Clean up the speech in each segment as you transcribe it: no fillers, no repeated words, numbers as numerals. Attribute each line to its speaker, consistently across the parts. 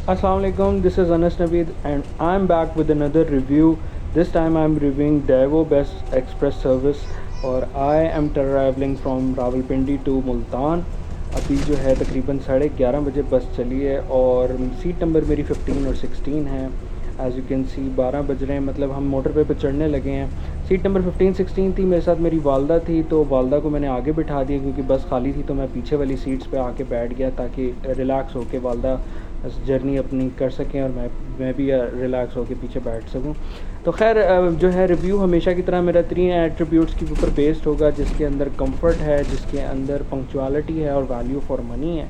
Speaker 1: Assalamualaikum, this is Anas Naveed and I'm back with another review. This time I'm reviewing Daewoo Best Express Service और I am traveling from Rawalpindi to Multan. अभी जो है तकरीबन 11:30 बजे बस चली है और सीट नंबर मेरी 15 और 16 है। एज़ यू कैन सी 12 बज रहे हैं, मतलब हम मोटर पे चढ़ने लगे हैं। सीट नंबर 15 16 थी, मेरे साथ मेरी वालदा थी, तो वालदा को मैंने आगे बिठा दिया क्योंकि बस खाली थी, तो मैं पीछे वाली सीट्स पे आके बैठ गया ताकि रिलैक्स होके वालदा जर्नी अपनी कर सकें और मैं भी रिलैक्स होकर पीछे बैठ सकूं। तो खैर जो है रिव्यू हमेशा की तरह मेरा 3 एट्रीब्यूट्स के ऊपर बेस्ड होगा, जिसके अंदर कंफर्ट है, जिसके अंदर पंक्चुअलिटी है और वैल्यू फॉर मनी है।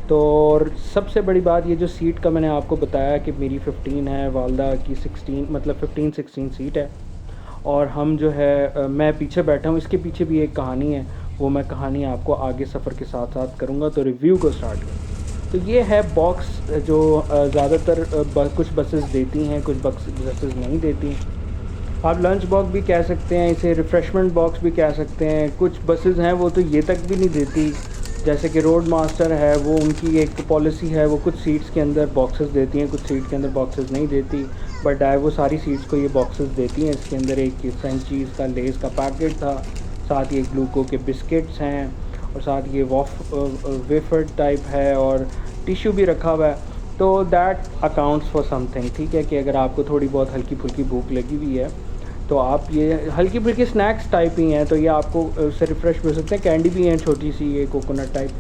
Speaker 1: तो और सबसे बड़ी बात ये जो सीट का मैंने आपको बताया कि मेरी 15 है, वालदा की 16, मतलब 15-16 सीट है और हम जो है मैं पीछे बैठा हूँ। इसके पीछे भी एक कहानी है, वो मैं कहानी आपको आगे सफ़र के साथ साथ करूँगा। तो रिव्यू को स्टार्ट करें। तो ये है बॉक्स जो ज़्यादातर कुछ बसेस देती हैं, कुछ बसेस नहीं देती। आप लंच बॉक्स भी कह सकते हैं इसे, रिफ़्रेशमेंट बॉक्स भी कह सकते हैं। कुछ बसेस हैं वो तो ये तक भी नहीं देती, जैसे कि रोड मास्टर है, वो उनकी एक पॉलिसी है, वो कुछ सीट्स के अंदर बॉक्सेस देती हैं, कुछ सीट के अंदर बॉक्सेस नहीं देती। बट वो सारी सीट्स को ये बॉक्सेस देती हैं। इसके अंदर एक फ्रेंचीज़ का लेस का पैकेट था, साथ ही एक ग्लूको के बिस्किट्स हैं और साथ ये वेफर टाइप है और टिश्यू भी रखा हुआ है। तो दैट अकाउंट्स फॉर समथिंग, ठीक है, कि अगर आपको थोड़ी बहुत हल्की फुल्की भूख लगी हुई है तो आप ये हल्की फुल्की स्नैक्स टाइप ही हैं, तो ये आपको उससे रिफ़्रेश हो सकते हैं। कैंडी भी हैं छोटी सी, ये कोकोनट टाइप।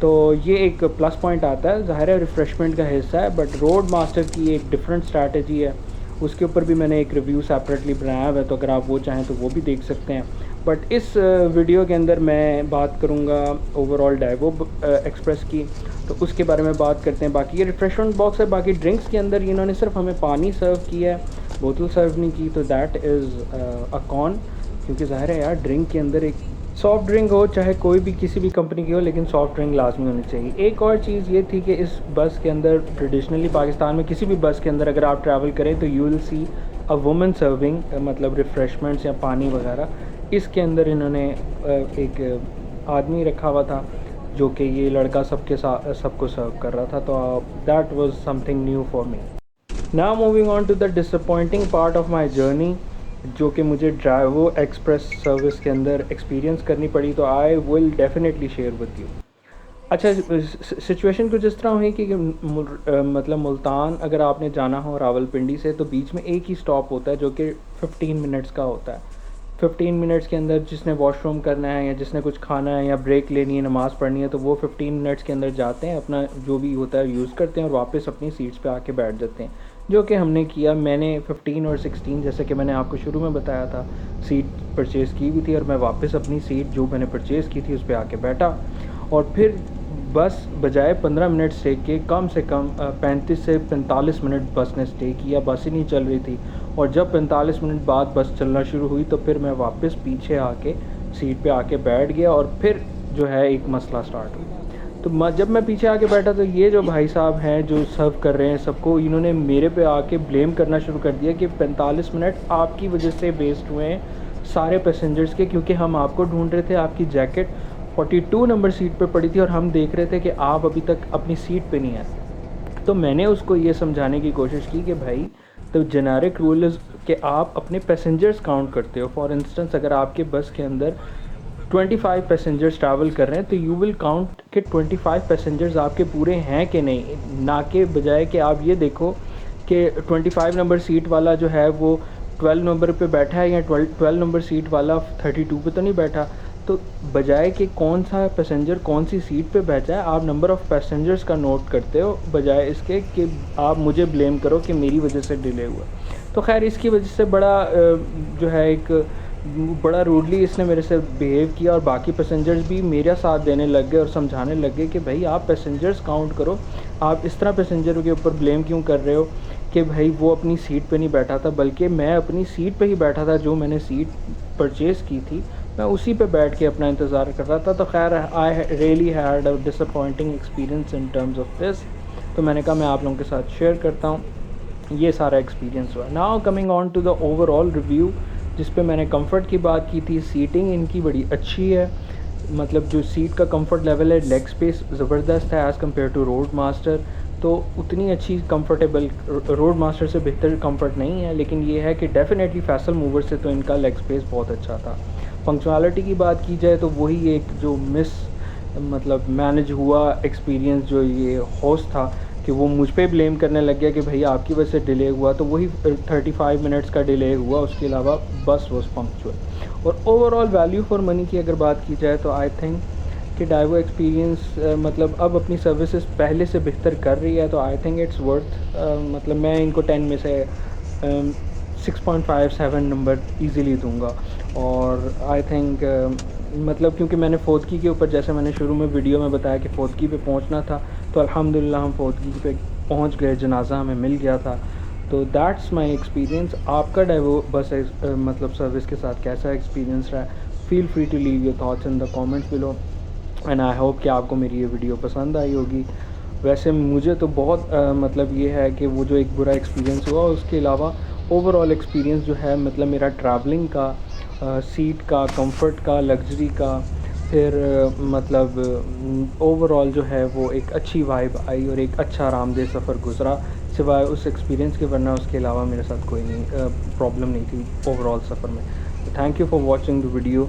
Speaker 1: तो ये एक प्लस पॉइंट आता है, ज़ाहिर है रिफ़्रेशमेंट का हिस्सा है। बट रोड मास्टर की एक डिफरेंट स्ट्रैटेजी है, उसके ऊपर भी मैंने एक रिव्यू सेपरेटली बनाया हुआ है, तो अगर आप वो चाहें तो वो भी देख सकते हैं। बट इस वीडियो के अंदर मैं बात करूँगा ओवरऑल डाइवो एक्सप्रेस की, तो उसके बारे में बात करते हैं। बाकी ये रिफ़्रेशमेंट बॉक्स है, बाकी ड्रिंक्स के अंदर इन्होंने सिर्फ हमें पानी सर्व किया है, बोतल सर्व नहीं की, तो दैट इज़ अ कॉन, क्योंकि ज़ाहिर है यार ड्रिंक के अंदर एक सॉफ्ट ड्रिंक हो, चाहे कोई भी किसी भी कंपनी की हो, लेकिन सॉफ्ट ड्रिंक लाजमी होनी चाहिए। एक और चीज़ ये थी कि इस बस के अंदर ट्रेडिशनली पाकिस्तान में किसी भी बस के अंदर अगर आप ट्रैवल करें तो you will see a women serving, मतलब रिफ़्रेशमेंट्स या पानी वगैरह। इसके अंदर इन्होंने एक आदमी रखा हुआ था जो कि ये लड़का सबके साथ सबको सर्व कर रहा था, तो that was something new for me. Now moving on to the disappointing part of my journey, जो कि मुझे ड्राइवो एक्सप्रेस सर्विस के अंदर एक्सपीरियंस करनी पड़ी, तो I will definitely share with you. अच्छा, सिचुएशन कुछ इस तरह हुई कि मतलब मुल्तान अगर आपने जाना हो रावलपिंडी से, तो बीच में एक ही स्टॉप होता है जो कि 15 मिनट्स का होता है। 15 मिनट्स के अंदर जिसने वॉशरूम करना है या जिसने कुछ खाना है या ब्रेक लेनी है, नमाज़ पढ़नी है, तो वो 15 मिनट्स के अंदर जाते हैं, अपना जो भी होता है यूज़ करते हैं और वापस अपनी सीट्स पे आके बैठ जाते हैं, जो कि हमने किया। मैंने 15 और 16, जैसे कि मैंने आपको शुरू में बताया था, सीट परचेज़ की हुई थी और मैं वापस अपनी सीट जो मैंने परचेज़ की थी उस पर आके बैठा। और फिर बस बजाय 15 मिनट स्टे के कम से कम 35 से 45 मिनट बस ने स्टे किया। बस ही नहीं चल रही थी और जब 45 मिनट बाद बस चलना शुरू हुई तो फिर मैं वापस पीछे आके सीट पे आके बैठ गया और फिर जो है एक मसला स्टार्ट हुआ। तो जब मैं पीछे आके बैठा तो ये जो भाई साहब हैं जो सर्व कर रहे हैं सबको, इन्होंने मेरे पे आके ब्लेम करना शुरू कर दिया कि 45 मिनट आपकी वजह से वेस्ट हुए हैं सारे पैसेंजर्स के, क्योंकि हम आपको ढूंढ रहे थे। आपकी जैकेट 42 नंबर सीट पे पड़ी थी और हम देख रहे थे कि आप अभी तक अपनी सीट पे नहीं आए। तो मैंने उसको ये समझाने की कोशिश की कि भाई, तो जेनेरिक रूल इज़ कि आप अपने पैसेंजर्स काउंट करते हो। फॉर इंस्टेंस अगर आपके बस के अंदर 25 पैसेंजर्स ट्रैवल कर रहे हैं तो यू विल काउंट कि 25 पैसेंजर्स आपके पूरे हैं कि नहीं, ना के बजाय कि आप ये देखो कि 25 नंबर सीट वाला जो है वो 12 नंबर पे बैठा है या 12 नंबर सीट वाला 32 पे तो नहीं बैठा। तो बजाय कि कौन सा पैसेंजर कौन सी सीट पे बैठा है, आप नंबर ऑफ़ पैसेंजर्स का नोट करते हो, बजाय इसके कि आप मुझे ब्लेम करो कि मेरी वजह से डिले हुआ। तो खैर इसकी वजह से बड़ा जो है एक बड़ा रूडली इसने मेरे से बिहेव किया और बाकी पैसेंजर्स भी मेरा साथ देने लग गए और समझाने लग गए कि भाई आप पैसेंजर्स काउंट करो, आप इस तरह पैसेंजर के ऊपर ब्लेम क्यों कर रहे हो कि भाई वो अपनी सीट पे नहीं बैठा था, बल्कि मैं अपनी सीट पे ही बैठा था। जो मैंने सीट परचेज़ की थी मैं उसी पे बैठ के अपना इंतज़ार कर रहा था। तो खैर I really had a disappointing experience in terms of this, तो मैंने कहा मैं आप लोगों के साथ शेयर करता हूँ, ये सारा एक्सपीरियंस हुआ। Now coming on to the overall review, जिस पे मैंने कंफर्ट की बात की थी। सीटिंग इनकी बड़ी अच्छी है, मतलब जो सीट का कंफर्ट लेवल है, लेग स्पेस ज़बरदस्त है as compared to Road Master. तो उतनी अच्छी कंफर्टेबल रोड मास्टर से बेहतर कंफर्ट नहीं है, लेकिन ये है कि डेफ़िनेटली फैसल मूवर से तो इनका लेग स्पेस बहुत अच्छा था। पंक्चुअलिटी की बात की जाए तो वही एक जो मतलब मैनेज हुआ एक्सपीरियंस जो ये होस्ट था कि वो मुझ पे ब्लेम करने लग गया कि भैया आपकी वजह से डिले हुआ, तो वही 35 मिनट्स का डिले हुआ, उसके अलावा बस वॉज पंक्चुअल। और ओवरऑल वैल्यू फॉर मनी की अगर बात की जाए तो आई थिंक कि डाइवो एक्सपीरियंस मतलब अब अपनी सर्विसेज पहले से बेहतर कर रही है, तो आई थिंक इट्स वर्थ, मतलब मैं इनको 10 में से 6.57 नंबर इजीली दूंगा। और आई थिंक मतलब क्योंकि मैंने फोतकी के ऊपर, जैसे मैंने शुरू में वीडियो में बताया कि फोतकी पे पहुंचना था, तो अल्हम्दुलिल्लाह हम फोतकी पे पहुंच गए, जनाजा हमें मिल गया था। तो दैट्स माय एक्सपीरियंस। आपका डाइवो बस मतलब सर्विस के साथ कैसा एक्सपीरियंस रहा है? Feel free to leave your thoughts in the comments below, and I hope कि आपको मेरी ये वीडियो पसंद आई होगी। वैसे मुझे तो बहुत मतलब ये है कि वो जो एक बुरा एक्सपीरियंस हुआ, उसके अलावा ओवरऑल एक्सपीरियंस जो है, मतलब मेरा ट्रैवलिंग का, सीट का, कंफर्ट का, लग्जरी का, फिर मतलब ओवरऑल जो है वो एक अच्छी वाइब आई और एक अच्छा आरामदेह सफ़र गुज़रा, सिवाय उस एक्सपीरियंस के। वरना उसके अलावा मेरे साथ कोई नहीं प्रॉब्लम नहीं थी ओवरऑल सफ़र में। तो thank you for watching the video.